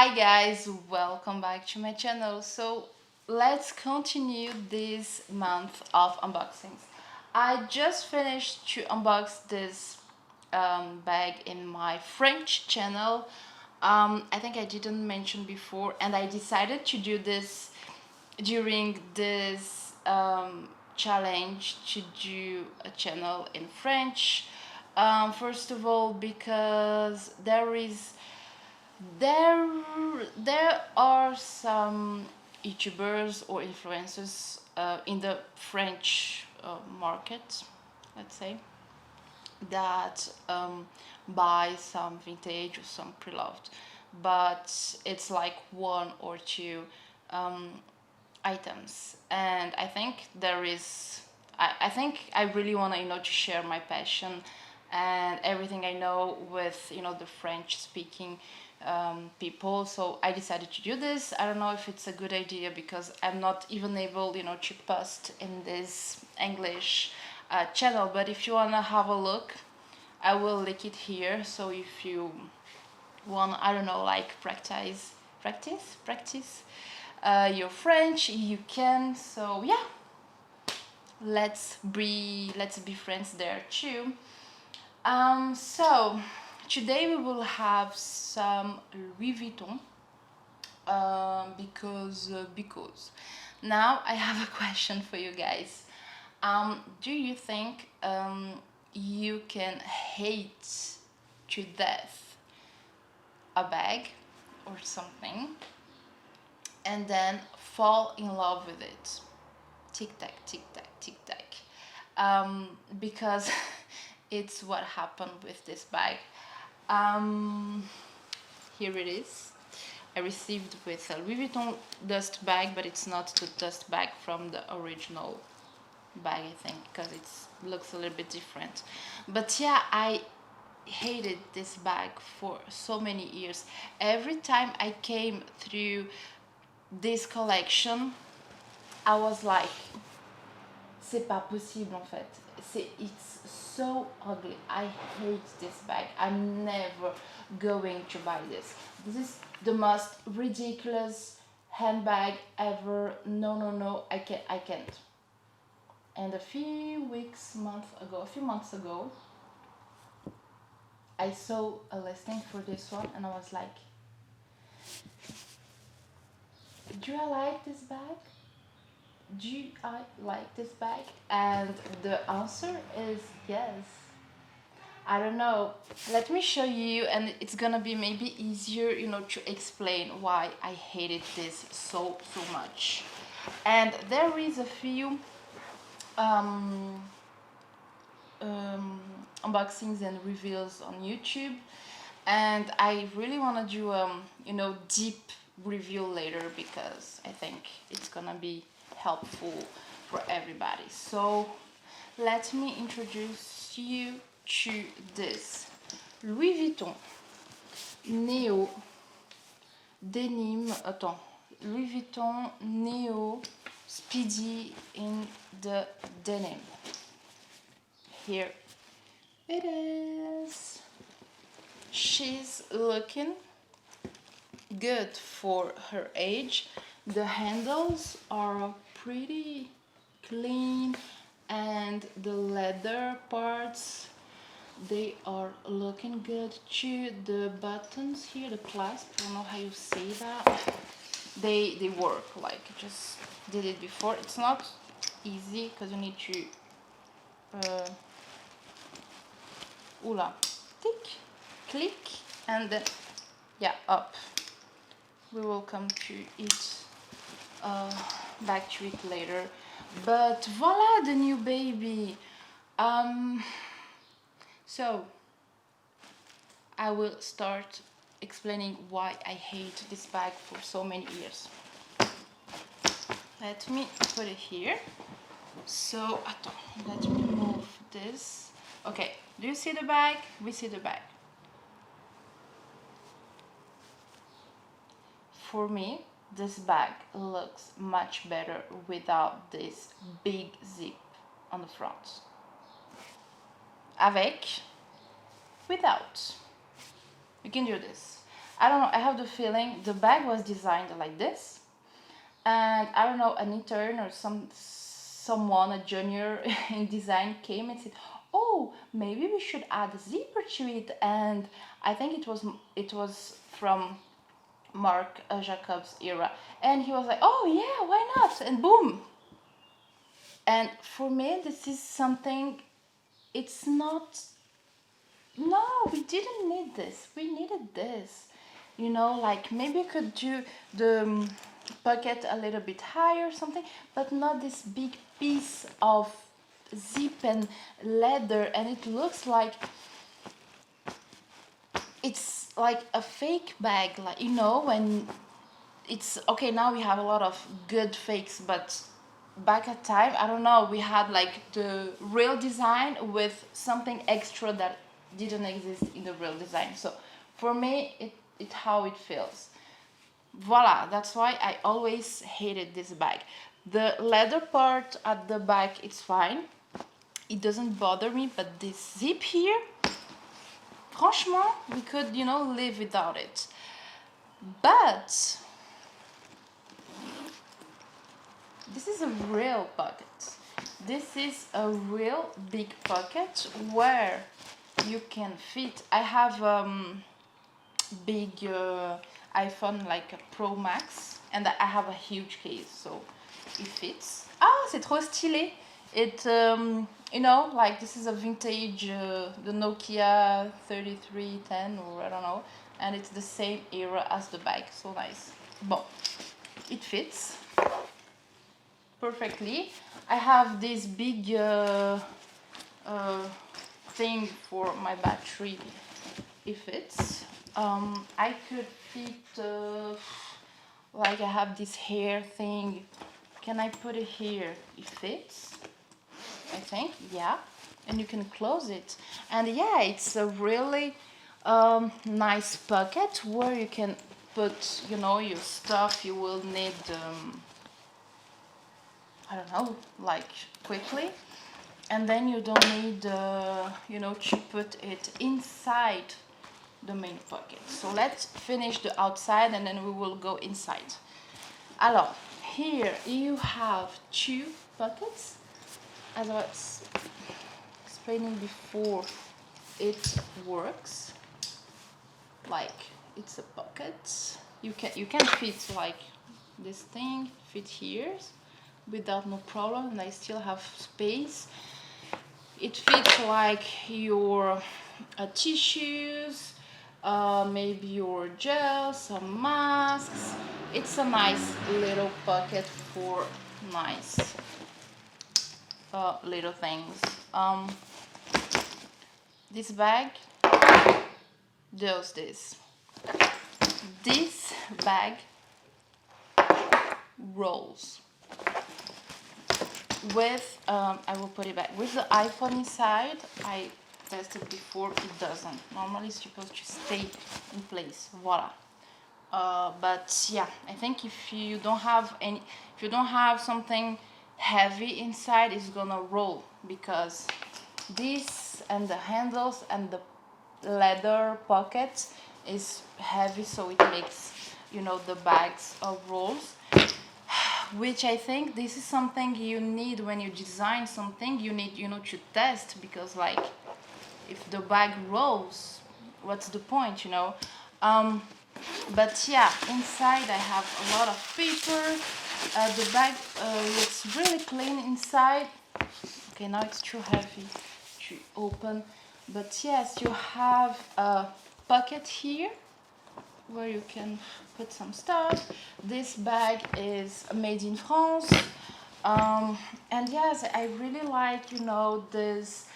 Hi guys, welcome back to my channel. So let's continue this month of unboxings. I just finished to unbox this bag in my French channel. I think I didn't mention before, and I decided to do this during this challenge to do a channel in French. First of all, because there there are some YouTubers or influencers in the French market, let's say, that buy some vintage or some pre-loved, but it's like one or two um, items. And I think I think I really want to to share my passion and everything I know with the French speaking people. So I decided to do this. I don't know if it's a good idea because I'm not even able to post in this English channel, but if you want to have a look, I will link it here. So if you want, I don't know, like practice your French, you can. So yeah, let's be friends there too. So today we will have some Louis Vuitton because now I have a question for you guys. Do you think you can hate to death a bag or something and then fall in love with it? Tic tac, tic tac, tic tac. Because it's what happened with this bag. Here it is. I received with a Louis Vuitton dust bag, but it's not the dust bag from the original bag, I think, because it looks a little bit different. But yeah, I hated this bag for so many years. Every time I came through this collection, I was like, c'est pas possible en fait. It's so ugly. I hate this bag. I'm never going to buy this. This is the most ridiculous handbag ever. No, no, no. I can't. And a few months ago, I saw a listing for this one, and I was like, do I like this bag? Do I like this bag? And the answer is yes. I don't know. Let me show you, and it's gonna be maybe easier, to explain why I hated this so much. And there is a few unboxings and reveals on YouTube, and I really want to do deep review later because I think it's gonna be helpful for everybody. So let me introduce you to this Louis Vuitton Neo Denim. Louis Vuitton Neo Speedy in the denim. Here it is. She's looking good for her age. The handles are pretty clean, and the leather parts, they are looking good too. The buttons here, the clasp, I don't know how you say that, they work. Like, I just did it before. It's not easy because you need to tick, click, and then yeah, up. We will come to it back to it later. But voila, the new baby. So I will start explaining why I hate this bag for so many years. Let me put it here. So let me move this. Okay, do you see the bag? We see the bag. For me, this bag looks much better without this big zip on the front. Avec, without. You can do this. I don't know, I have the feeling the bag was designed like this, and I don't know, an intern or someone, a junior in design, came and said, oh, maybe we should add a zipper to it. And I think it was from Marc Jacobs era, and he was like, oh yeah, why not, and boom. And for me, this is something, it's not, no, we didn't need this, we needed this, like maybe we could do the pocket a little bit higher or something, but not this big piece of zip and leather, and it looks like it's like a fake bag, like, when it's okay. Now we have a lot of good fakes, but back at time, I don't know, we had like the real design with something extra that didn't exist in the real design. So for me, it how it feels. Voila, that's why I always hated this bag. The leather part at the back, it's fine, it doesn't bother me, but this zip here, franchement, we could, live without it. But this is a real pocket. This is a real big pocket where you can fit. I have big iPhone, like a Pro Max, and I have a huge case, so it fits. Ah, c'est trop stylé. It like this is a vintage, the Nokia 3310, or I don't know, and it's the same era as the bag, so nice. Bon, it fits perfectly. I have this big thing for my battery. It fits. I could fit, like I have this hair thing. Can I put it here? It fits, I think, yeah. And you can close it. And yeah, it's a really nice pocket where you can put, your stuff you will need, I don't know, like quickly. And then you don't need, to put it inside the main pocket. So let's finish the outside and then we will go inside. Alors, here you have two pockets. As I was explaining before, it works like it's a pocket. You can fit like this thing, fit here without no problem, and I still have space. It fits like your tissues, maybe your gel, some masks. It's a nice little pocket for nice little things. This bag does this. This bag rolls. With, I will put it back. With the iPhone inside, I tested before, it doesn't. Normally it's supposed to stay in place. Voila. But yeah, I think if you don't have something heavy inside, it's gonna roll, because this and the handles and the leather pockets is heavy, so it makes, the bags rolls. Which I think this is something you need when you design something. You need, to test, because like if the bag rolls, what's the point, But yeah, inside I have a lot of paper. The bag looks really clean inside. Okay, now it's too heavy to open. But yes, you have a pocket here where you can put some stuff. This bag is made in France. And yes, I really like, this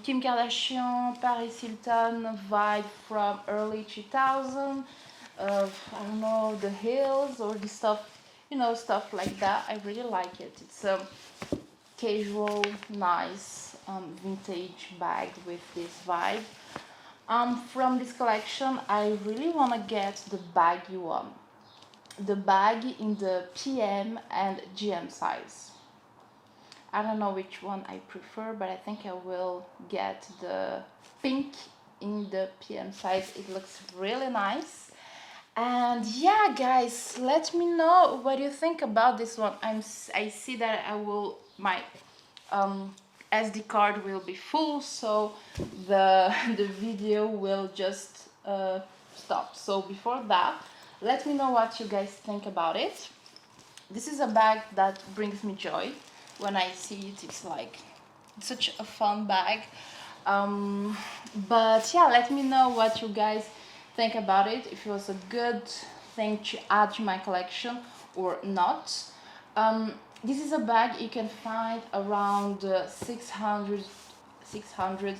Kim Kardashian, Paris Hilton vibe from early 2000. I don't know, the heels or the stuff, stuff like that. I really like it. It's a casual, nice, vintage bag with this vibe. From this collection, I really want to get the baggy one. The bag in the PM and GM size. I don't know which one I prefer, but I think I will get the pink in the PM size. It looks really nice. And yeah, guys, let me know what you think about this one. I see that my SD card will be full, so the the video will just stop. So before that, let me know what you guys think about it. This is a bag that brings me joy. When I see it, it's like such a fun bag. But yeah, let me know what you guys think about it, if it was a good thing to add to my collection or not. This is a bag you can find around 600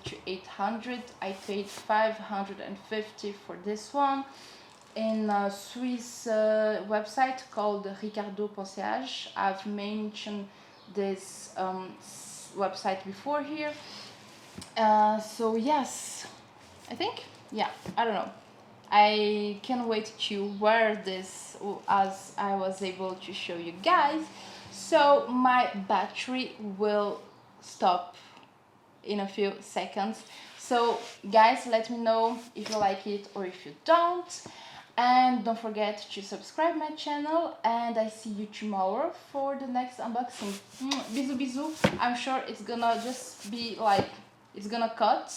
to 800. I paid 550 for this one in a Swiss website called Ricardo Concierge. I've mentioned this website before here. So yes, I think, yeah, I don't know. I can't wait to wear this as I was able to show you guys. So my battery will stop in a few seconds. So guys, let me know if you like it or if you don't. And don't forget to subscribe my channel, and I see you tomorrow for the next unboxing. Bisous bisous. I'm sure it's gonna just be like, it's gonna cut.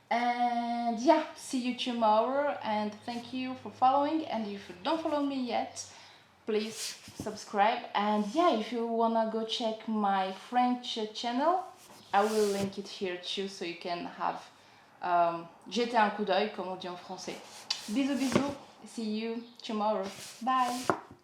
And yeah, see you tomorrow, and thank you for following. And if you don't follow me yet, please subscribe. And yeah, if you wanna go check my French channel, I will link it here too, so you can have jeter un coup d'œil, comme on dit en français. Bisous bisous, see you tomorrow, bye.